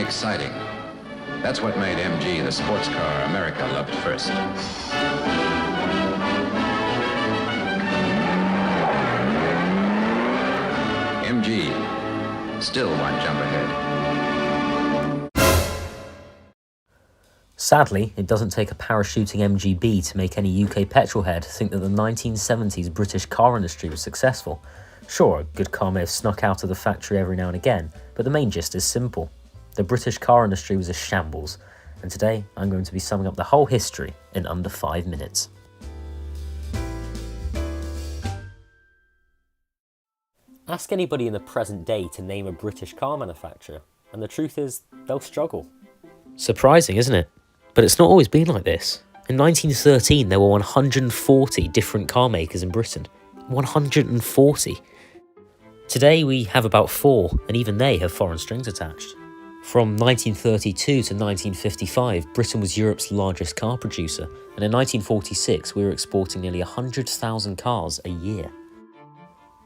exciting. That's what made MG the sports car America loved first. MG, still one jump ahead. Sadly, it doesn't take a parachuting MGB to make any UK petrolhead think that the 1970s British car industry was successful. Sure, a good car may have snuck out of the factory every now and again, but the main gist is simple. The British car industry was a shambles, and today I'm going to be summing up the whole history in under 5 minutes. Ask anybody in the present day to name a British car manufacturer, and the truth is, they'll struggle. Surprising, isn't it? But it's not always been like this. In 1913, there were 140 different car makers in Britain. 140! Today, we have about 4, and even they have foreign strings attached. From 1932 to 1955, Britain was Europe's largest car producer, and in 1946, we were exporting nearly 100,000 cars a year.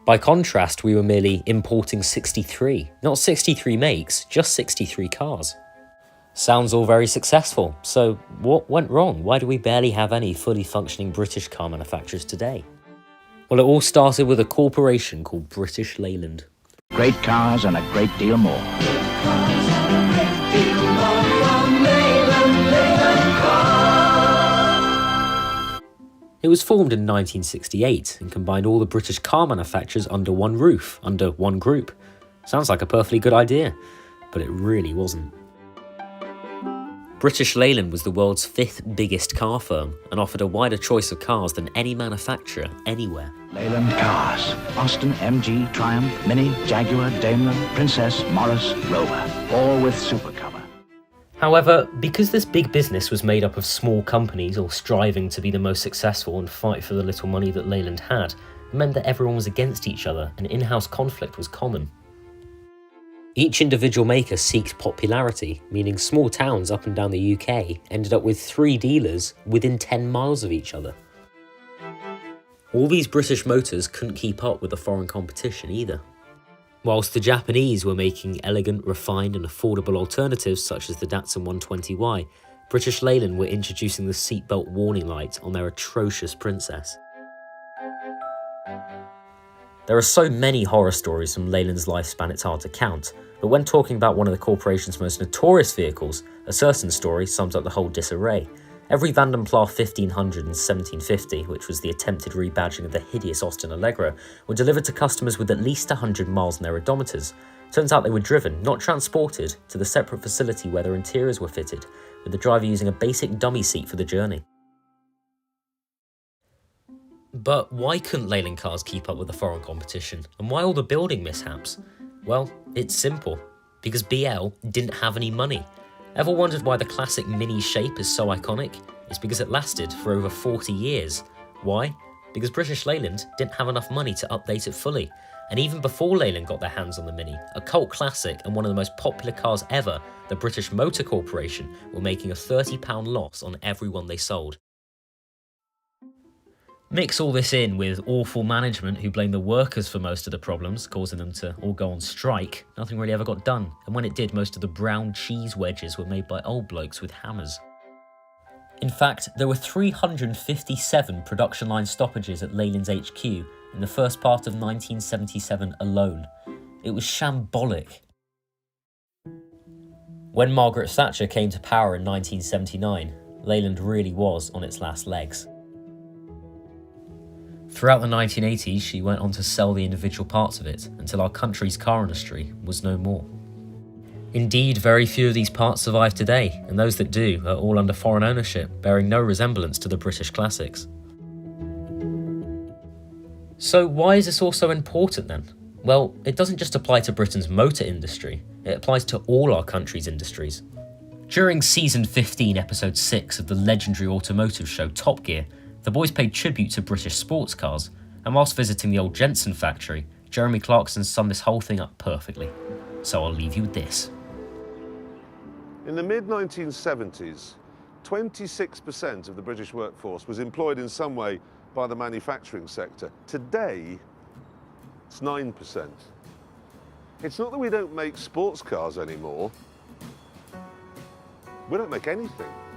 By contrast, we were merely importing 63. Not 63 makes, just 63 cars. Sounds all very successful, so what went wrong? Why do we barely have any fully functioning British car manufacturers today? Well, it all started with a corporation called British Leyland. Great cars and a great deal more. It was formed in 1968 and combined all the British car manufacturers under one roof, under one group. Sounds like a perfectly good idea, but it really wasn't. British Leyland was the world's 5th biggest car firm and offered a wider choice of cars than any manufacturer anywhere. Leyland cars. Austin, MG, Triumph, Mini, Jaguar, Daimler, Princess, Morris, Rover. All with super cover. However, because this big business was made up of small companies all striving to be the most successful and fight for the little money that Leyland had, it meant that everyone was against each other and in-house conflict was common. Each individual maker seeked popularity, meaning small towns up and down the UK ended up with 3 dealers within 10 miles of each other. All these British motors couldn't keep up with the foreign competition either. Whilst the Japanese were making elegant, refined and affordable alternatives such as the Datsun 120Y, British Leyland were introducing the seatbelt warning light on their atrocious Princess. There are so many horror stories from Leyland's lifespan it's hard to count, but when talking about one of the corporation's most notorious vehicles, a certain story sums up the whole disarray. Every Vanden Plas 1500 and 1750, which was the attempted rebadging of the hideous Austin Allegro, were delivered to customers with at least 100 miles on their odometers. Turns out they were driven, not transported, to the separate facility where their interiors were fitted, with the driver using a basic dummy seat for the journey. But why couldn't Leyland cars keep up with the foreign competition, and why all the building mishaps? Well, it's simple. Because BL didn't have any money. Ever wondered why the classic Mini shape is so iconic? It's because it lasted for over 40 years. Why? Because British Leyland didn't have enough money to update it fully. And even before Leyland got their hands on the Mini, a cult classic and one of the most popular cars ever, the British Motor Corporation were making a £30 loss on every one they sold. Mix all this in with awful management who blamed the workers for most of the problems, causing them to all go on strike. Nothing really ever got done, and when it did, most of the brown cheese wedges were made by old blokes with hammers. In fact, there were 357 production line stoppages at Leyland's HQ in the first part of 1977 alone. It was shambolic. When Margaret Thatcher came to power in 1979, Leyland really was on its last legs. Throughout the 1980s, she went on to sell the individual parts of it until our country's car industry was no more. Indeed, very few of these parts survive today, and those that do are all under foreign ownership, bearing no resemblance to the British classics. So why is this all so important then? Well, it doesn't just apply to Britain's motor industry, it applies to all our country's industries. During Season 15, Episode 6 of the legendary automotive show Top Gear, the boys paid tribute to British sports cars, and whilst visiting the old Jensen factory, Jeremy Clarkson summed this whole thing up perfectly. So I'll leave you with this. In the mid-1970s, 26% of the British workforce was employed in some way by the manufacturing sector. Today, it's 9%. It's not that we don't make sports cars anymore, We don't make anything.